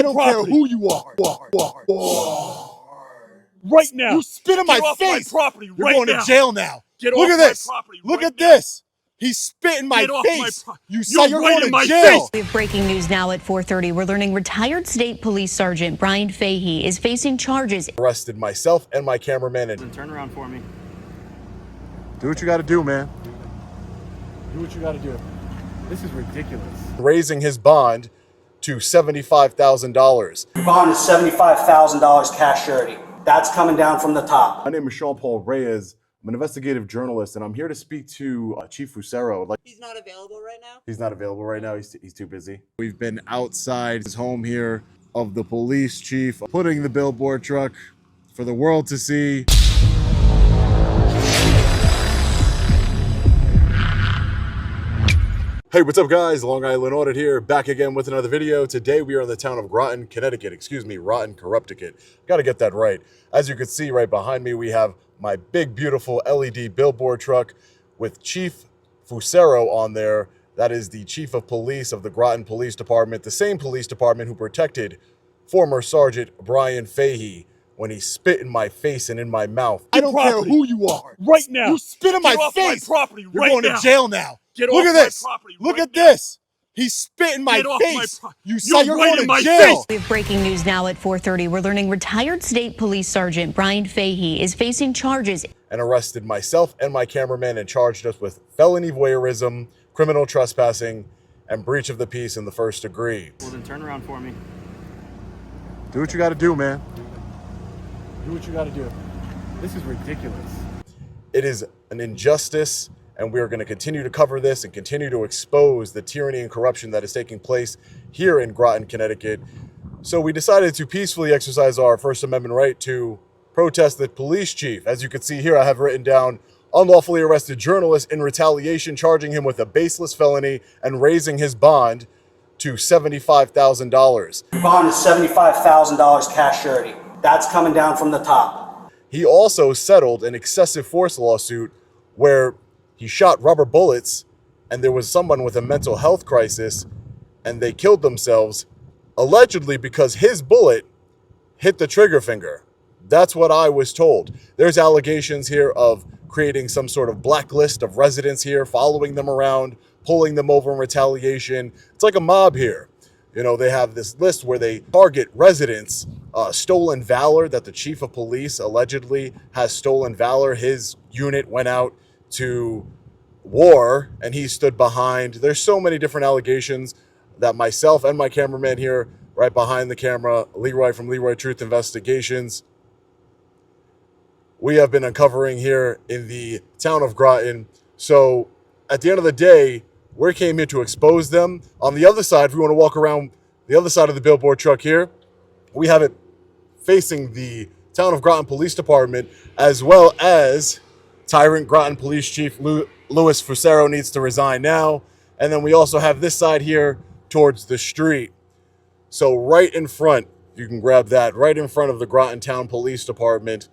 I don't care who you are. Right now. You spit in my Get off face. my property You're right going now. to jail now. Get Look off at my this. property Look right at now. this. He spit in my Get off my face. pro- You're You're right going in to my jail. face. We have breaking news now at 4:30. We're learning retired state police sergeant Brian Fahey is facing charges. Arrested myself and my cameraman. And turn around for me. Do what you got to do, man. Do what you got to do. This is ridiculous. Raising his bond to $75,000. Your bond is $75,000 cash surety. That's coming down from the top. My name is Sean Paul Reyes. I'm an investigative journalist, and I'm here to speak to Chief Fusero. He's not available right now? He's not available right now. He's too busy. We've been outside his home here of the police chief, putting the billboard truck for the world to see. Hey, what's up guys? Long Island Audit here, back again with another video. Today we are in the town of Groton, Connecticut. Rotten, Corrupticate. Gotta get that right. As you can see right behind me, we have my big, beautiful LED billboard truck with Chief Fusero on there. That is the chief of police of the Groton Police Department, the same police department who protected former Sergeant Brian Fahey when he spit in my face and in my mouth. I don't care who you are. Right now. You spit in my Get off face. my property You're right going now. to jail now. Get Look off at my this. property Look right at now. this. He spit in my Get off my face. pro- You're You're right going in to my jail. face. We have breaking news now at 4:30. We're learning retired state police sergeant Brian Fahey is facing charges. And arrested myself and my cameraman and charged us with felony voyeurism, criminal trespassing, and breach of the peace in the first degree. Well, then turn around for me. Do what you got to do, man. Do what you got to do. This is ridiculous. It is an injustice, and we are going to continue to cover this and continue to expose the tyranny and corruption that is taking place here in Groton, Connecticut. So we decided to peacefully exercise our First Amendment right to protest the police chief. As you can see here, I have written down unlawfully arrested journalist in retaliation, charging him with a baseless felony and raising his bond to $75,000. Your bond is $75,000 cash surety. That's coming down from the top. He also settled an excessive force lawsuit where he shot rubber bullets and there was someone with a mental health crisis and they killed themselves, allegedly because his bullet hit the trigger finger. That's what I was told. There's allegations here of creating some sort of blacklist of residents here, following them around, pulling them over in retaliation. It's like a mob here. You know, they have this list where they target residents, stolen valor, that the chief of police allegedly has stolen valor. His unit went out to war and he stood behind. There's so many different allegations that myself and my cameraman here, right behind the camera, Leroy from Leroy Truth Investigations, we have been uncovering here in the town of Groton. So at the end of the day, we came here to expose them. On the other side, if we want to walk around the other side of the billboard truck here, we have it facing the town of Groton Police Department, as well as tyrant Groton Police Chief Louis Fusero needs to resign now. And then we also have this side here towards the street. So right in front, you can grab that, right in front of the Groton Town Police Department,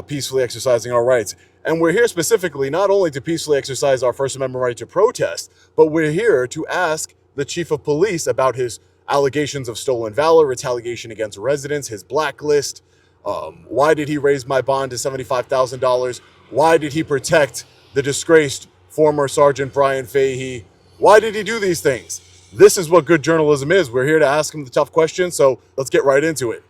peacefully exercising our rights. And we're here specifically not only to peacefully exercise our First Amendment right to protest, but we're here to ask the chief of police about his allegations of stolen valor, retaliation against residents, his blacklist. Why did he raise my bond to $75,000? Why did he protect the disgraced former Sergeant Brian Fahey? Why did he do these things? This is what good journalism is. We're here to ask him the tough questions, so let's get right into it.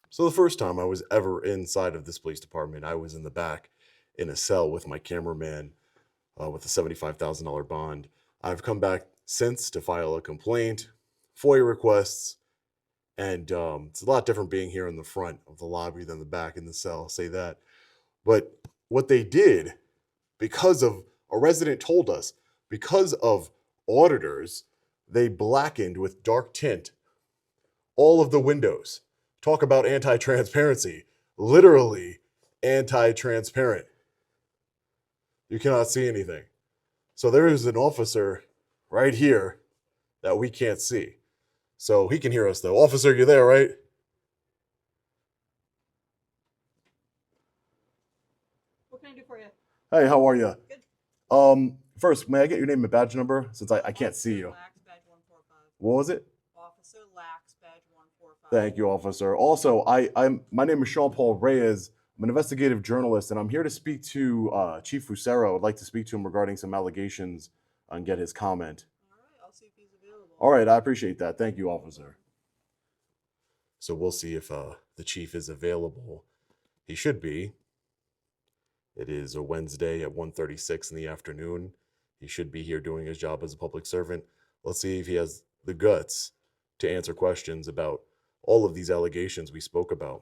So the first time I was ever inside of this police department, I was in the back in a cell with my cameraman with a $75,000 bond. I've come back since to file a complaint, FOIA requests, and it's a lot different being here in the front of the lobby than the back in the cell, I'll say that. But what they did, because of, a resident told us, because of auditors, they blackened with dark tint all of the windows. Talk about anti-transparency, literally anti-transparent. You cannot see anything. So there is an officer right here that we can't see. So he can hear us though. Officer, you're there, right? What can I do for you? Hey, how are you? Good. First, may I get your name and badge number since I can't see you? Lax badge 145. What was it? Officer Lax badge 145. Thank you, officer. Also, my name is Sean Paul Reyes. I'm an investigative journalist, and I'm here to speak to Chief Fucero. I'd like to speak to him regarding some allegations and get his comment. All right, I'll see if he's available. All right, I appreciate that. Thank you, officer. So we'll see if the chief is available. He should be. It is a Wednesday at 1:36 in the afternoon. He should be here doing his job as a public servant. Let's see if he has the guts to answer questions about all of these allegations we spoke about.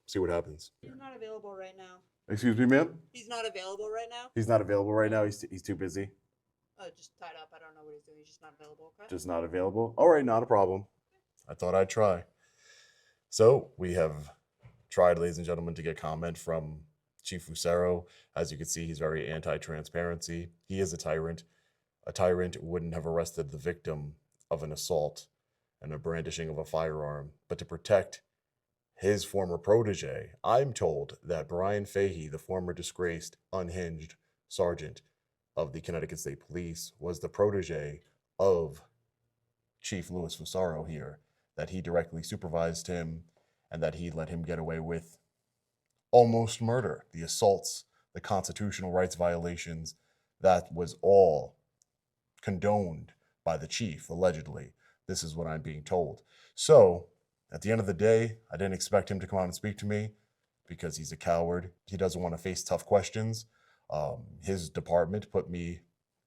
See what happens. He's not available right now. Excuse me, ma'am? He's not available right now? He's not available right now. He's too busy. Just tied up. I don't know what he's doing. He's just not available, okay? Just not available. All right, not a problem. I thought I'd try. So we have tried, ladies and gentlemen, to get comment from Chief Fucero. As you can see, he's very anti-transparency. He is a tyrant. A tyrant wouldn't have arrested the victim of an assault and a brandishing of a firearm, but to protect his former protege. I'm told that Brian Fahey, the former disgraced, unhinged sergeant of the Connecticut State Police, was the protege of Chief Louis Fucero here, that he directly supervised him and that he let him get away with almost murder, the assaults, the constitutional rights violations. That was all condoned by the chief, allegedly. This is what I'm being told. So, at the end of the day, I didn't expect him to come out and speak to me because he's a coward. He doesn't want to face tough questions. His department put me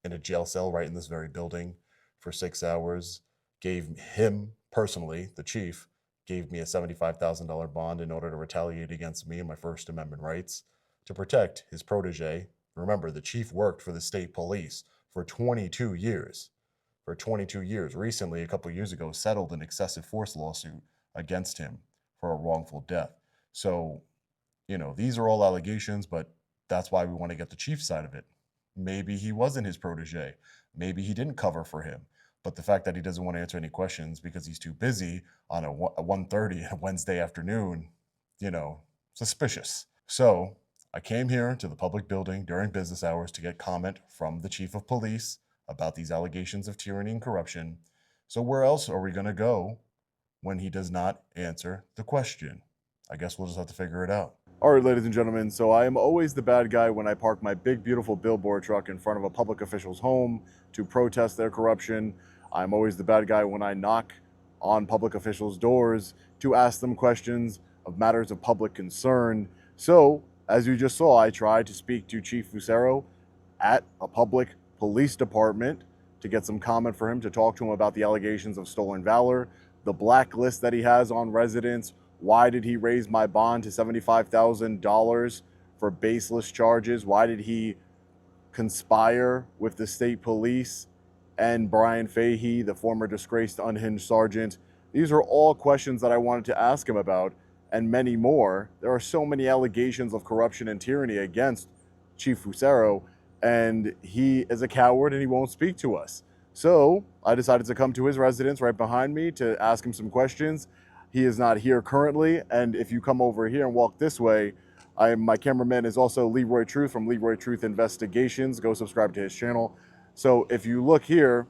in a jail cell right in this very building for 6 hours, gave him personally, the chief, gave me a $75,000 bond in order to retaliate against me and my First Amendment rights to protect his protege. Remember, the chief worked for the state police for 22 years. For 22 years. Recently, a couple years ago, settled an excessive force lawsuit against him for a wrongful death. So, these are all allegations, but that's why we want to get the chief's side of it. Maybe he wasn't his protege. Maybe he didn't cover for him. But the fact that he doesn't want to answer any questions because he's too busy on a 1:30 on a Wednesday afternoon, suspicious. So I came here to the public building during business hours to get comment from the chief of police about these allegations of tyranny and corruption. So where else are we going to go when he does not answer the question? I guess we'll just have to figure it out. All right, ladies and gentlemen, so I am always the bad guy when I park my big, beautiful billboard truck in front of a public official's home to protest their corruption. I'm always the bad guy when I knock on public officials' doors to ask them questions of matters of public concern. So, as you just saw, I tried to speak to Chief Fucero at a public police department to get some comment for him, to talk to him about the allegations of stolen valor, the blacklist that he has on residents. Why did he raise my bond to $75,000 for baseless charges? Why did he conspire with the state police and Brian Fahey, the former disgraced unhinged sergeant? These are all questions that I wanted to ask him about, and many more. There are so many allegations of corruption and tyranny against Chief Fucero, and he is a coward and he won't speak to us. So I decided to come to his residence right behind me to ask him some questions. He is not here currently, and if you come over here and walk this way, my cameraman is also Leroy Truth from Leroy Truth Investigations. Go subscribe to his channel. So if you look here,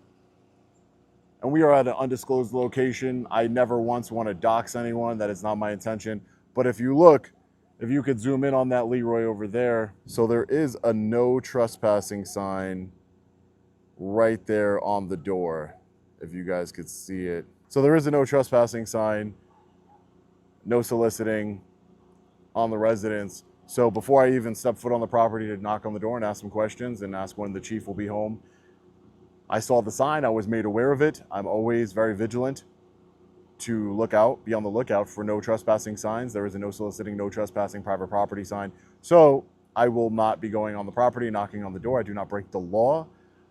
and we are at an undisclosed location. I never once want to dox anyone. That is not my intention. But if you look, if you could zoom in on that Leroy over there. So there is a no trespassing sign right there on the door, if you guys could see it. So there is a no trespassing sign, no soliciting on the residence. So before I even step foot on the property to knock on the door and ask some questions and ask when the chief will be home, I saw the sign, I was made aware of it. I'm always very vigilant to be on the lookout for no trespassing signs. There is a no soliciting, no trespassing private property sign. So I will not be going on the property, knocking on the door. I do not break the law.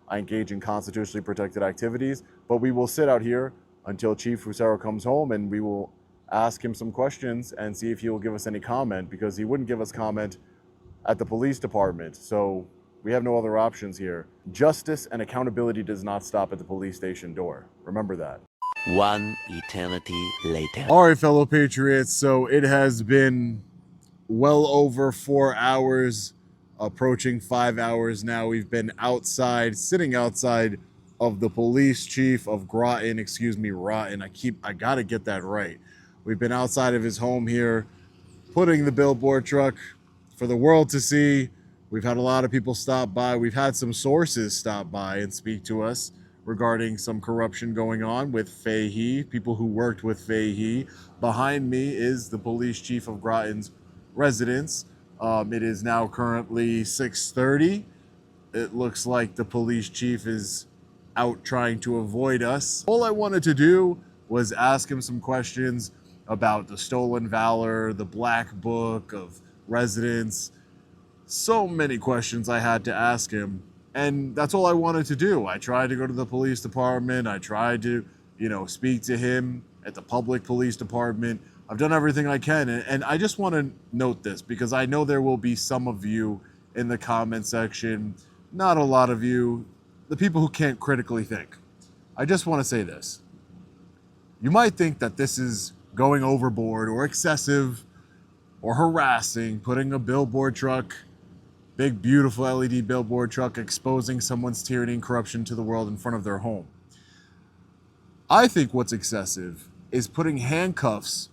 I engage in constitutionally protected activities, but we will sit out here until Chief Fucero comes home, and we will ask him some questions and see if he will give us any comment, because he wouldn't give us comment at the police department. So we have no other options here. Justice and accountability does not stop at the police station door. Remember that. One eternity later. All right, fellow Patriots. So it has been well over 4 hours approaching 5 hours now. We've been outside, sitting outside of the police chief of Groton, Rotten. I gotta get that right. We've been outside of his home here, putting the billboard truck for the world to see. We've had a lot of people stop by. We've had some sources stop by and speak to us regarding some corruption going on with Fahey, people who worked with Fahey. Behind me is the police chief of Groton's residence. It is now currently 6:30. It looks like the police chief is out trying to avoid us. All I wanted to do was ask him some questions about the stolen valor, the black book of residents. So many questions I had to ask him, and that's all I wanted to do. I tried to go to the police department. I tried to, speak to him at the public police department. I've done everything I can, and I just want to note this because I know there will be some of you in the comment section, not a lot of you, the people who can't critically think. I just want to say this. You might think that this is going overboard or excessive or harassing, putting a billboard truck, big, beautiful LED billboard truck, exposing someone's tyranny and corruption to the world in front of their home. I think what's excessive is putting handcuffs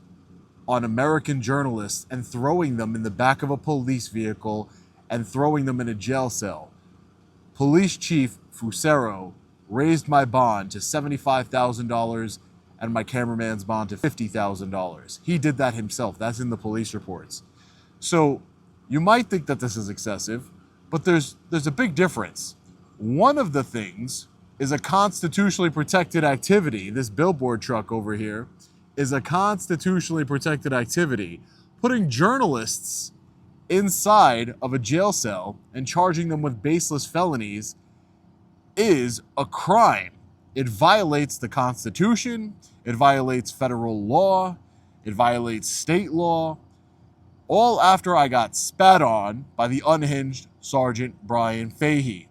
on American journalists and throwing them in the back of a police vehicle and throwing them in a jail cell. Police Chief Fusero raised my bond to $75,000 and my cameraman's bond to $50,000. He did that himself. That's in the police reports. So you might think that this is excessive, but there's a big difference. One of the things is a constitutionally protected activity. This billboard truck over here is a constitutionally protected activity. Putting journalists inside of a jail cell and charging them with baseless felonies is a crime. It violates the Constitution, it violates federal law, it violates state law, all after I got spat on by the unhinged Sergeant Brian Fahey.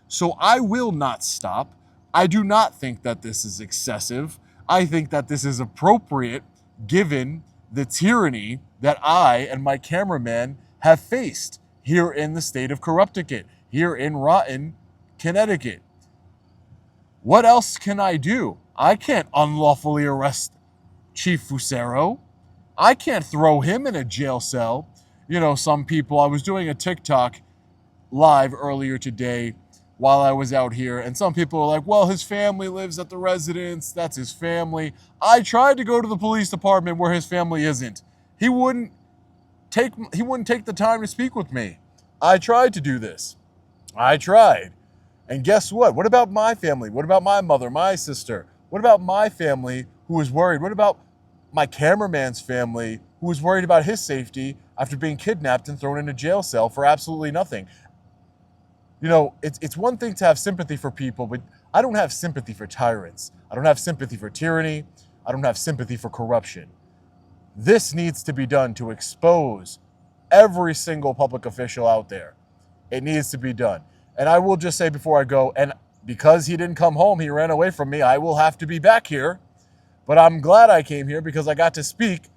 So I will not stop. I do not think that this is excessive. I think that this is appropriate given the tyranny that I and my cameraman have faced here in the state of Connecticut, here in Groton, Connecticut. What else can I do? I can't unlawfully arrest Chief Fusero. I can't throw him in a jail cell. Some people, I was doing a TikTok live earlier today while I was out here, and some people are like, well, his family lives at the residence. That's his family. I tried to go to the police department where his family isn't. He wouldn't take the time to speak with me. I tried to do this. I tried. And guess what? What about my family? What about my mother, my sister? What about my family who was worried? What about my cameraman's family who was worried about his safety after being kidnapped and thrown in a jail cell for absolutely nothing? It's one thing to have sympathy for people, but I don't have sympathy for tyrants. I don't have sympathy for tyranny. I don't have sympathy for corruption. This needs to be done to expose every single public official out there. It needs to be done. And I will just say before I go, and because he didn't come home, he ran away from me, I will have to be back here. But I'm glad I came here because I got to speak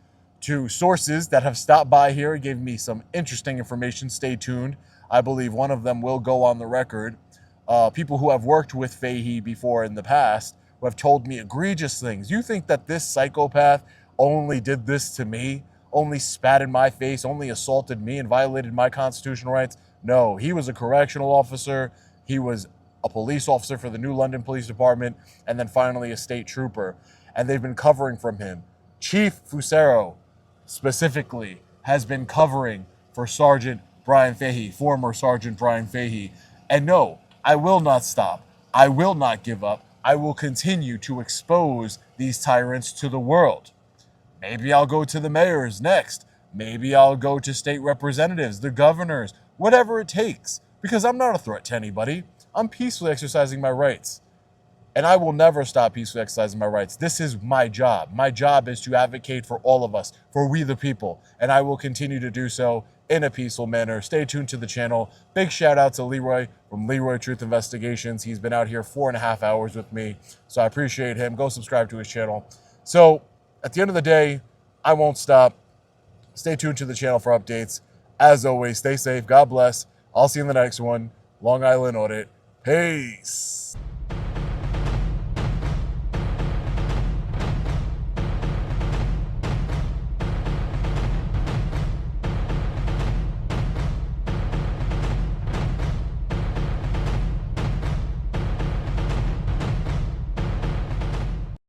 to sources that have stopped by here, gave me some interesting information. Stay tuned. I believe one of them will go on the record. People who have worked with Fahey before in the past who have told me egregious things. You think that this psychopath only did this to me, only spat in my face, only assaulted me and violated my constitutional rights? No, he was a correctional officer. He was a police officer for the New London Police Department, and then finally a state trooper. And they've been covering from him. Chief Fusero specifically has been covering for Sergeant Brian Fahey, former Sergeant Brian Fahey. And no, I will not stop. I will not give up. I will continue to expose these tyrants to the world. Maybe I'll go to the mayors next. Maybe I'll go to state representatives, the governors, whatever it takes. Because I'm not a threat to anybody. I'm peacefully exercising my rights. And I will never stop peacefully exercising my rights. This is my job. My job is to advocate for all of us, for we the people. And I will continue to do so in a peaceful manner. Stay tuned to the channel. Big shout out to Leroy from Leroy Truth Investigations. He's been out here 4.5 hours with me. So I appreciate him. Go subscribe to his channel. So at the end of the day, I won't stop. Stay tuned to the channel for updates. As always, stay safe. God bless. I'll see you in the next one. Long Island Audit. Peace.